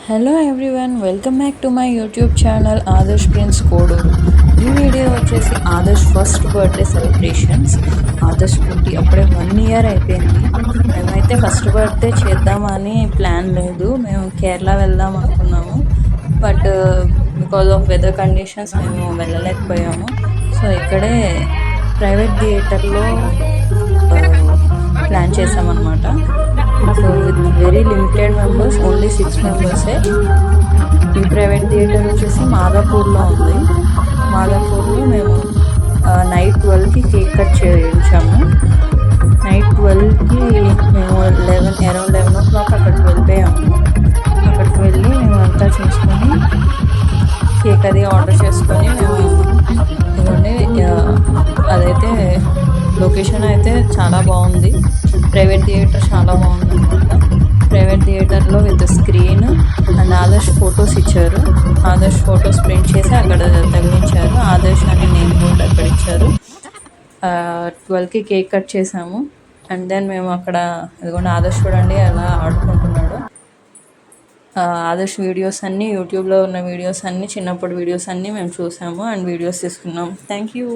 Hello everyone, welcome back to my YouTube channel Adarsh prince Koduru. ఈ video వచ్చేసి Adarsh first birthday celebrations. Adarsh పుట్టి అప్పుడే 1 year అయిపోయింది. మేమైతే ఫస్ట్ బర్త్డే చేద్దామని ప్లాన్ లేదు, మేము కేరళ వెళ్దాం అనుకున్నాము. But because of weather conditions మేము వెళ్ళలేకపోయాము. సో ఇక్కడే ప్రైవేట్ థియేటర్లో ప్లాన్ చేసామన్నమాట. So with very limited members, only 6 మెంబర్సే. ఈ ప్రైవేట్ థియేటర్ వచ్చేసి మాదాపూర్లో ఉంది. మాదాపూర్లో మేము నైట్ 12కి కేక్ కట్ చేయించాము. నైట్ 12కి మేము అరౌండ్ 11 o'clock అక్కడికి వెళ్ళిపోయాము. అక్కడికి వెళ్ళి మేము అంతా చేసుకొని కేక్ అది ఆర్డర్ చేసుకొని మేము ఇవ్వండి. అదైతే లొకేషన్ అయితే చాలా బాగుంది. ప్రైవేట్ థియేటర్ చాలా బాగుంది అనమాట. ప్రైవేట్ థియేటర్లో with screen and Adarsh photos ఇచ్చారు. ఆదర్శ్ ఫొటోస్ ప్రింట్ చేసి అక్కడ తగిలించారు. ఆదర్శ్ అని నేమ్ బోర్డ్ అక్కడ ఇచ్చారు. 12కి కేక్ కట్ చేసాము. అండ్ దెన్ మేము అక్కడ ఇదిగోండి ఆదర్శ్ చూడండి ఎలా ఆడుకుంటున్నాడు. ఆదర్శ్ వీడియోస్ అన్నీ, యూట్యూబ్లో ఉన్న వీడియోస్ అన్నీ, చిన్నప్పుడు వీడియోస్ అన్నీ మేము చూసాము అండ్ వీడియోస్ తీసుకున్నాం. Thank you.